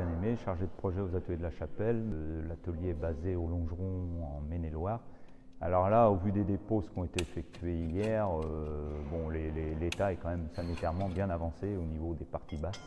bien aimé, chargé de projet aux ateliers de la Chapelle. L'atelier est basé au Longeron en Maine-et-Loire. Alors là, au vu des dépôts qui ont été effectués hier, bon, l'état est quand même sanitairement bien avancé au niveau des parties basses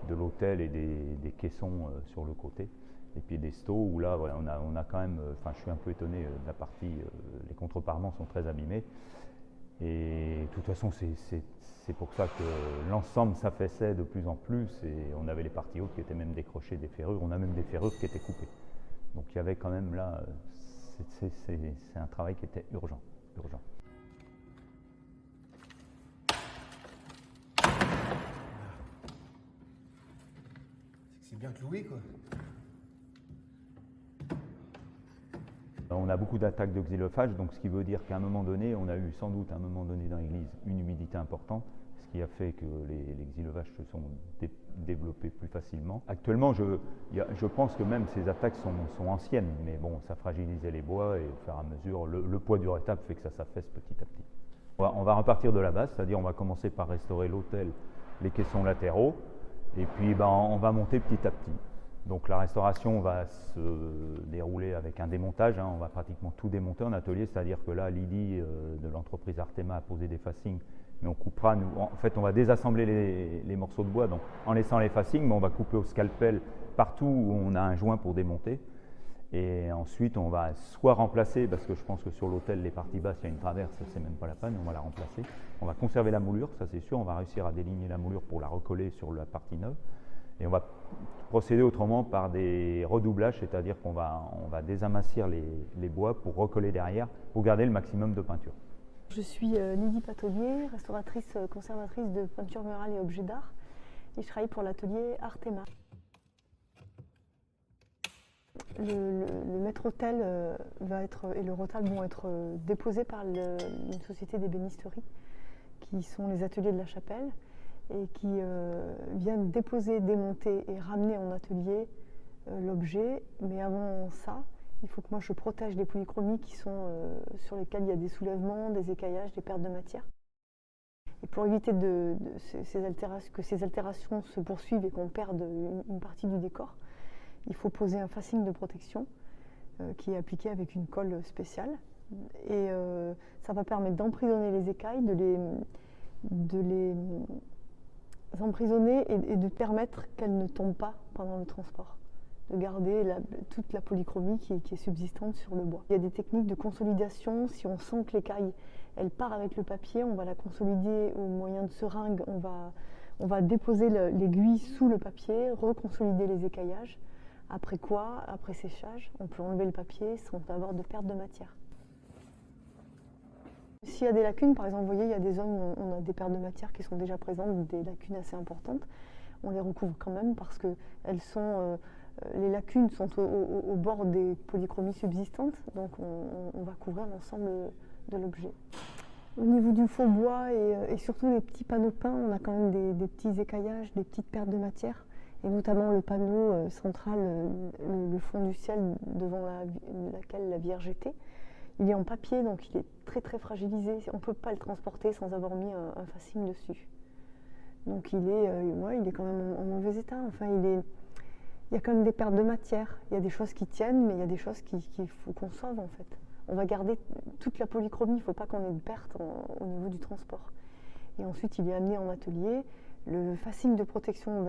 de l'hôtel et des caissons sur le côté. Et puis des stows où là, voilà, on a quand même, enfin je suis un peu étonné de la partie, les contreparements sont très abîmés. Et de toute façon, c'est pour ça que l'ensemble s'affaissait de plus en plus et on avait les parties hautes qui étaient même décrochées des ferrures, on a même des ferrures qui étaient coupées. Donc il y avait quand même là, c'est un travail qui était urgent. C'est bien cloué quoi. On a beaucoup d'attaques de xylophage, donc ce qui veut dire qu'à un moment donné, on a eu sans doute à un moment donné dans l'église une humidité importante, ce qui a fait que les xylophages se sont développés plus facilement. Actuellement, je pense que même ces attaques sont anciennes, mais bon, ça fragilisait les bois et au fur et à mesure, le poids du rétable fait que ça s'affaisse petit à petit. On va repartir de la base, c'est-à-dire on va commencer par restaurer l'autel, les caissons latéraux, et puis on va monter petit à petit. Donc la restauration va se dérouler avec un démontage, on va pratiquement tout démonter en atelier, c'est-à-dire que là, Lydie de l'entreprise Artema a posé des facings, mais on coupera, en fait on va désassembler les morceaux de bois, donc en laissant les facings, mais on va couper au scalpel partout où on a un joint pour démonter. Et ensuite on va soit remplacer, parce que je pense que sur l'autel, les parties basses, il y a une traverse, c'est même pas la peine, on va la remplacer. On va conserver la moulure, ça c'est sûr, on va réussir à déligner la moulure pour la recoller sur la partie neuve. Et on va procéder autrement par des redoublages, c'est-à-dire qu'on va désamincir les bois pour recoller derrière, pour garder le maximum de peinture. Je suis Lydie Patelier, restauratrice conservatrice de peinture murale et objets d'art, et je travaille pour l'atelier Artema. Le maître-autel et le retable vont être déposés par une société d'ébénisterie, qui sont les ateliers de la Chapelle, et qui viennent déposer, démonter et ramener en atelier l'objet. Mais avant ça, il faut que moi je protège les polychromies qui sont, sur lesquelles il y a des soulèvements, des écaillages, des pertes de matière. Et pour éviter que ces altérations se poursuivent et qu'on perde une partie du décor, il faut poser un facing de protection qui est appliqué avec une colle spéciale. Et ça va permettre d'emprisonner les écailles, de les emprisonner et de permettre qu'elles ne tombent pas pendant le transport, de garder toute la polychromie qui est subsistante sur le bois. Il y a des techniques de consolidation. Si on sent que l'écaille elle part avec le papier, on va la consolider au moyen de seringues, on va déposer l'aiguille sous le papier, reconsolider les écaillages, après quoi, après séchage, on peut enlever le papier sans avoir de perte de matière. S'il y a des lacunes, par exemple, vous voyez, il y a des zones où on a des pertes de matière qui sont déjà présentes, des lacunes assez importantes. On les recouvre quand même parce que les lacunes sont au bord des polychromies subsistantes, donc on va couvrir l'ensemble de l'objet. Au niveau du faux bois et surtout les petits panneaux peints, on a quand même des petits écaillages, des petites pertes de matière, et notamment le panneau central, le fond du ciel devant laquelle la Vierge était. Il est en papier, donc il est très très fragilisé. On ne peut pas le transporter sans avoir mis un facing dessus. Donc il est quand même en mauvais état. Enfin, il y a quand même des pertes de matière. Il y a des choses qui tiennent, mais il y a des choses qu'il faut qu'on sauve en fait. On va garder toute la polychromie, il ne faut pas qu'on ait de perte au niveau du transport. Et ensuite, il est amené en atelier. Le facing de protection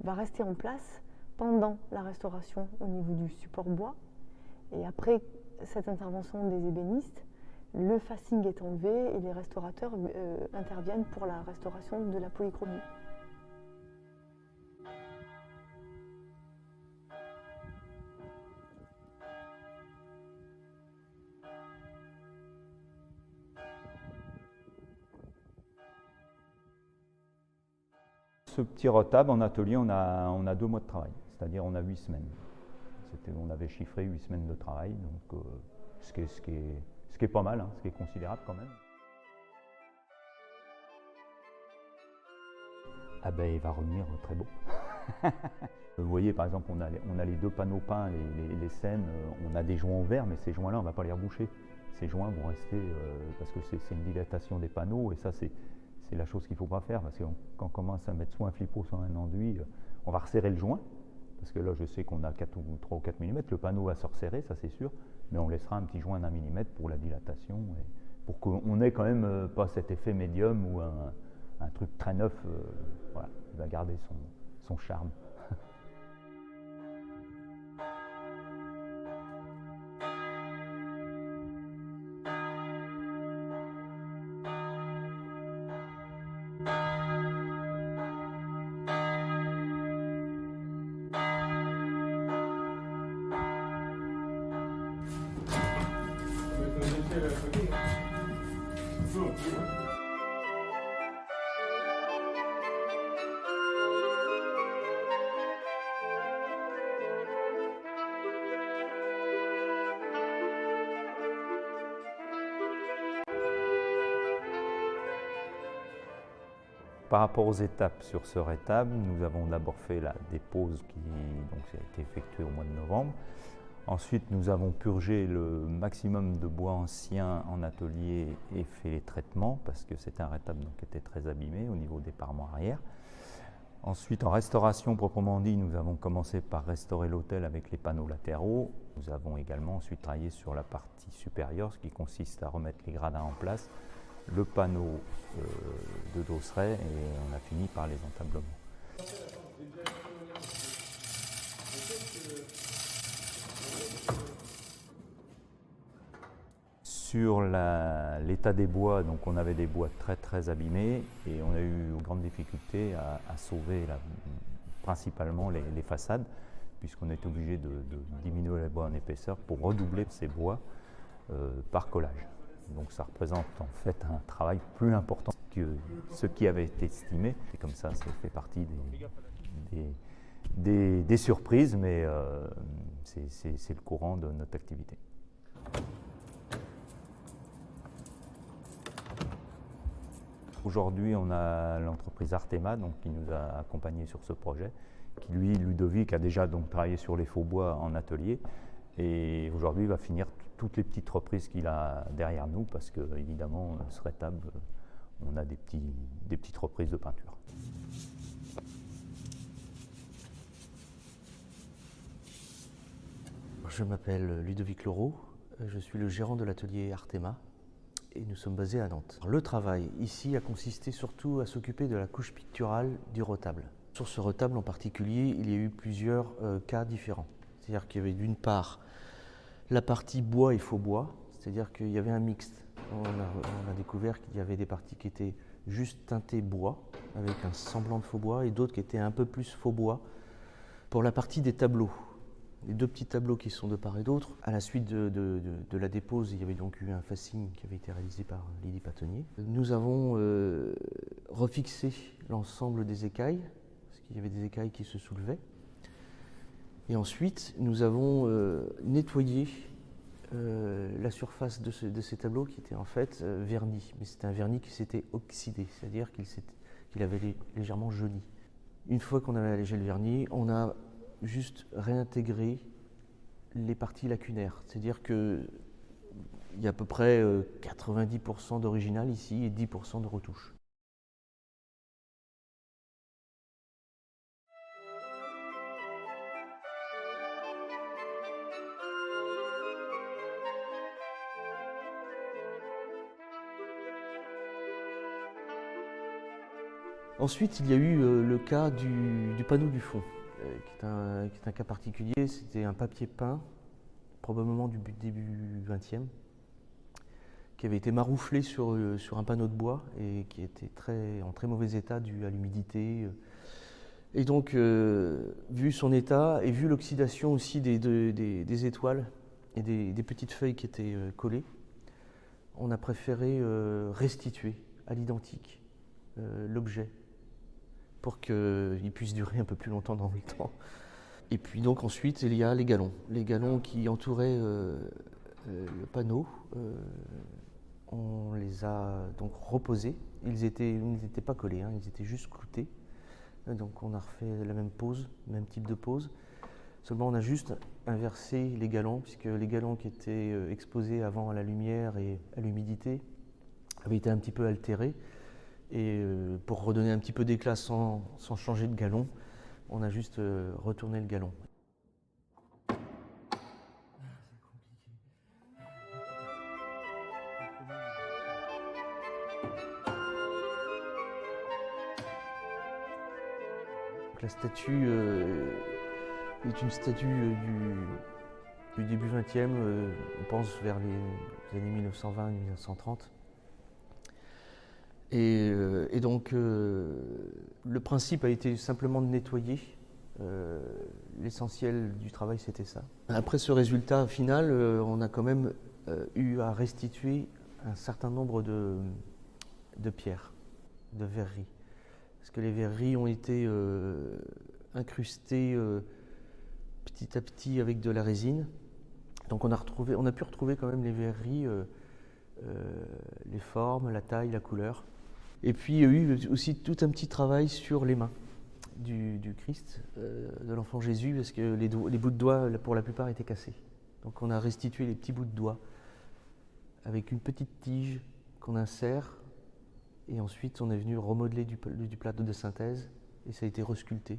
va rester en place pendant la restauration au niveau du support bois. Et après cette intervention des ébénistes, le facing est enlevé et les restaurateurs interviennent pour la restauration de la polychromie. Ce petit retable en atelier, on a 2 mois de travail, c'est-à-dire on a 8 semaines. On avait chiffré 8 semaines de travail, donc ce qui est pas mal, ce qui est considérable quand même. Ah ben il va revenir très beau. Vous voyez par exemple, on a les 2 panneaux peints, les scènes, on a des joints ouverts, mais ces joints-là on ne va pas les reboucher. Ces joints vont rester, parce que c'est une dilatation des panneaux, et ça c'est la chose qu'il ne faut pas faire, parce que quand on commence à mettre soit un flipot, soit un enduit, on va resserrer le joint. parce que là je sais qu'on a 3 ou 4 mm, le panneau va se resserrer, ça c'est sûr, mais on laissera un petit joint d'1 mm pour la dilatation, et pour qu'on ait quand même pas cet effet médium ou un truc très neuf, voilà, il va garder son charme. Par rapport aux étapes sur ce rétable, nous avons d'abord fait la dépose qui donc, a été effectuée au mois de novembre. Ensuite, nous avons purgé le maximum de bois ancien en atelier et fait les traitements parce que c'était un rétable donc, qui était très abîmé au niveau des parements arrière. Ensuite, en restauration proprement dit, nous avons commencé par restaurer l'autel avec les panneaux latéraux. Nous avons également ensuite travaillé sur la partie supérieure, ce qui consiste à remettre les gradins en place, le panneau de dosseret et on a fini par les entablements. Sur l'état des bois, donc on avait des bois très abîmés et on a eu grande difficulté à sauver principalement les façades puisqu'on est obligé de diminuer les bois en épaisseur pour redoubler ces bois par collage. Donc ça représente en fait un travail plus important que ce qui avait été estimé. Et comme ça fait partie des surprises, mais c'est le courant de notre activité. Aujourd'hui, on a l'entreprise Artema donc, qui nous a accompagnés sur ce projet, qui lui, Ludovic, a déjà donc, travaillé sur les faux bois en atelier. Et aujourd'hui, il va finir toutes les petites reprises qu'il a derrière nous parce que, évidemment, ce rétable, on a des petites reprises de peinture. Je m'appelle Ludovic Leroux, je suis le gérant de l'atelier Artema et nous sommes basés à Nantes. Le travail ici a consisté surtout à s'occuper de la couche picturale du retable. Sur ce retable en particulier, il y a eu plusieurs cas différents. C'est-à-dire qu'il y avait d'une part la partie bois et faux bois, c'est-à-dire qu'il y avait un mixte. On a découvert qu'il y avait des parties qui étaient juste teintées bois, avec un semblant de faux bois, et d'autres qui étaient un peu plus faux bois. Pour la partie des tableaux, les deux petits tableaux qui sont de part et d'autre, à la suite de la dépose, il y avait donc eu un facing qui avait été réalisé par Lydie Patonnier. Nous avons refixé l'ensemble des écailles, parce qu'il y avait des écailles qui se soulevaient. Et ensuite, nous avons nettoyé la surface de ces tableaux qui étaient en fait vernis. Mais c'était un vernis qui s'était oxydé, c'est-à-dire qu'il avait légèrement jauni. Une fois qu'on avait allégé le vernis, on a juste réintégré les parties lacunaires. C'est-à-dire qu'il y a à peu près 90% d'original ici et 10% de retouche. Ensuite, il y a eu le cas du panneau du fond, qui est un cas particulier. C'était un papier peint, probablement du début 20e, qui avait été marouflé sur un panneau de bois et qui était en très mauvais état dû à l'humidité. Et donc, vu son état et vu l'oxydation aussi des étoiles et des petites feuilles qui étaient collées, on a préféré restituer à l'identique l'objet pour qu'il puisse durer un peu plus longtemps dans le temps. Et puis donc ensuite, il y a les galons qui entouraient le panneau. On les a donc reposés. Ils n'étaient pas collés, hein, ils étaient juste cloutés. Donc on a refait la même pose, même type de pose. Seulement on a juste inversé les galons, puisque les galons qui étaient exposés avant à la lumière et à l'humidité avaient été un petit peu altérés. Et pour redonner un petit peu d'éclat sans changer de galon, on a juste retourné le galon. La statue est une statue du début 20e, on pense vers les années 1920-1930. Et donc le principe a été simplement de nettoyer. L'essentiel du travail, c'était ça. Après ce résultat final, on a quand même eu à restituer un certain nombre de pierres, de verreries. Parce que les verreries ont été incrustées petit à petit avec de la résine. Donc on a pu retrouver quand même les verreries, les formes, la taille, la couleur. Et puis il y a eu aussi tout un petit travail sur les mains du Christ, de l'enfant Jésus, parce que les bouts de doigts, pour la plupart, étaient cassés. Donc on a restitué les petits bouts de doigts avec une petite tige qu'on insère. Et ensuite, on est venu remodeler du plateau de synthèse et ça a été resculpté.